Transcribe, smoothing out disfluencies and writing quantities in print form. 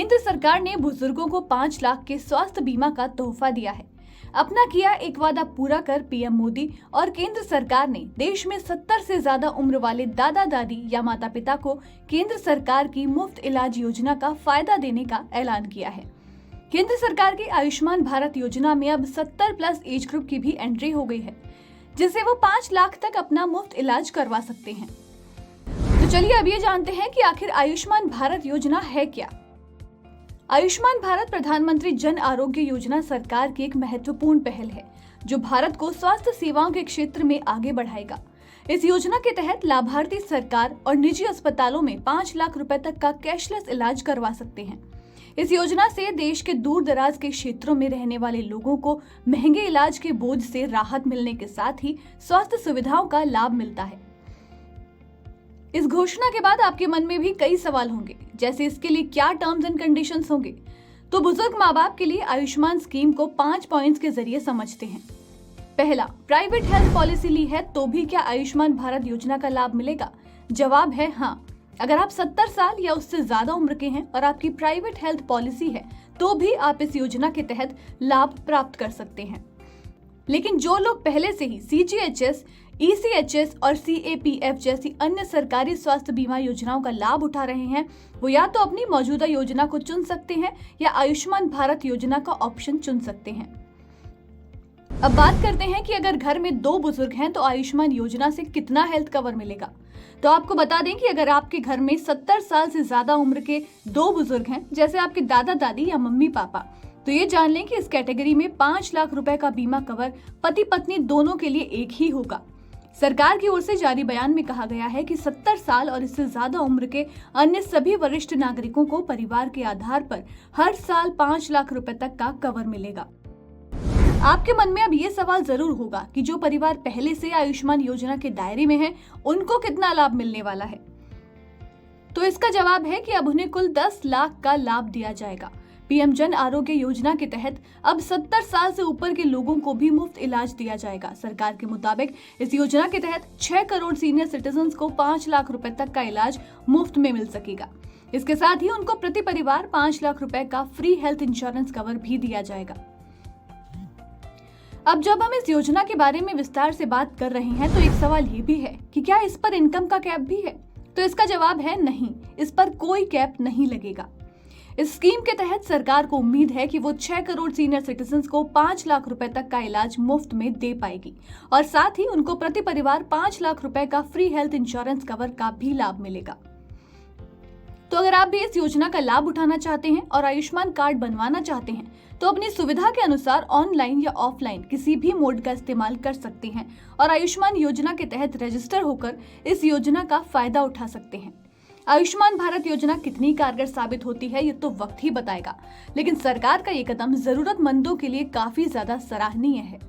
केंद्र सरकार ने बुजुर्गों को 5 लाख के स्वास्थ्य बीमा का तोहफा दिया है। अपना किया एक वादा पूरा कर पीएम मोदी और केंद्र सरकार ने देश में 70 से ज्यादा उम्र वाले दादा दादी या माता पिता को केंद्र सरकार की मुफ्त इलाज योजना का फायदा देने का ऐलान किया है। केंद्र सरकार की आयुष्मान भारत योजना में अब 70+ एज ग्रुप की भी एंट्री हो गई है, जिससे वो 5 लाख तक अपना मुफ्त इलाज करवा सकते हैं। तो चलिए अब ये जानते हैं कि आखिर आयुष्मान भारत योजना है क्या। आयुष्मान भारत प्रधानमंत्री जन आरोग्य योजना सरकार की एक महत्वपूर्ण पहल है, जो भारत को स्वास्थ्य सेवाओं के क्षेत्र में आगे बढ़ाएगा। इस योजना के तहत लाभार्थी सरकार और निजी अस्पतालों में 5 लाख रुपए तक का कैशलेस इलाज करवा सकते हैं। इस योजना से देश के दूर दराज के क्षेत्रों में रहने वाले लोगों को महंगे इलाज के बोझ से राहत मिलने के साथ ही स्वास्थ्य सुविधाओं का लाभ मिलता है। इस घोषणा के बाद आपके मन में भी कई सवाल होंगे, जैसे इसके लिए क्या टर्म्स एंड कंडीशंस होंगे। तो बुजुर्ग माँ बाप के लिए आयुष्मान स्कीम को 5 पॉइंट्स के जरिए समझते हैं। पहला, प्राइवेट हेल्थ पॉलिसी ली है तो भी क्या आयुष्मान भारत योजना का लाभ मिलेगा? जवाब है हाँ। अगर आप 70 साल या उससे ज्यादा उम्र के हैं और आपकी प्राइवेट हेल्थ पॉलिसी है तो भी आप इस योजना के तहत लाभ प्राप्त कर सकते हैं। लेकिन जो लोग पहले से ही CGHS, ECHS और CAPF जैसी अन्य सरकारी स्वास्थ्य बीमा योजनाओं का लाभ उठा रहे हैं, वो या तो अपनी मौजूदा योजना को चुन सकते हैं या आयुष्मान भारत योजना का ऑप्शन चुन सकते हैं। अब बात करते हैं कि अगर घर में 2 बुजुर्ग हैं तो आयुष्मान योजना से कितना हेल्थ कवर मिलेगा। तो आपको बता दें कि अगर आपके घर में 70 साल से ज्यादा उम्र के 2 बुजुर्ग हैं, जैसे आपके दादा दादी या मम्मी पापा, तो ये जान लें कि इस कैटेगरी में 5 लाख रुपए का बीमा कवर पति पत्नी दोनों के लिए एक ही होगा। सरकार की ओर से जारी बयान में कहा गया है कि 70 साल और इससे ज्यादा उम्र के अन्य सभी वरिष्ठ नागरिकों को परिवार के आधार पर हर साल 5 लाख रुपए तक का कवर मिलेगा। आपके मन में अब ये सवाल जरूर होगा कि जो परिवार पहले से आयुष्मान योजना के दायरे में है, उनको कितना लाभ मिलने वाला है। तो इसका जवाब है कि अब उन्हें कुल 10 लाख का लाभ दिया जाएगा। पीएम जन आरोग्य योजना के तहत अब 70 साल से ऊपर के लोगों को भी मुफ्त इलाज दिया जाएगा। सरकार के मुताबिक इस योजना के तहत 6 करोड़ सीनियर सिटीजन्स को 5 लाख रुपए तक का इलाज मुफ्त में मिल सकेगा। इसके साथ ही उनको प्रति परिवार 5 लाख रुपए का फ्री हेल्थ इंश्योरेंस कवर भी दिया जाएगा। अब जब हम इस योजना के बारे में विस्तार से बात कर रहे हैं तो एक सवाल ये भी है कि क्या इस पर इनकम का कैप भी है? तो इसका जवाब है नहीं, इस पर कोई कैप नहीं लगेगा। इस स्कीम के तहत सरकार को उम्मीद है कि वो 6 करोड़ सीनियर सिटीजन्स को 5 लाख रुपए तक का इलाज मुफ्त में दे पाएगी और साथ ही उनको प्रति परिवार 5 लाख रुपए का फ्री हेल्थ इंश्योरेंस कवर का भी लाभ मिलेगा। तो अगर आप भी इस योजना का लाभ उठाना चाहते हैं और आयुष्मान कार्ड बनवाना चाहते हैं तो अपनी सुविधा के अनुसार ऑनलाइन या ऑफलाइन किसी भी मोड का इस्तेमाल कर सकते हैं और आयुष्मान योजना के तहत रजिस्टर होकर इस योजना का फायदा उठा सकते हैं। आयुष्मान भारत योजना कितनी कारगर साबित होती है ये तो वक्त ही बताएगा, लेकिन सरकार का ये कदम जरूरतमंदों के लिए काफी ज्यादा सराहनीय है।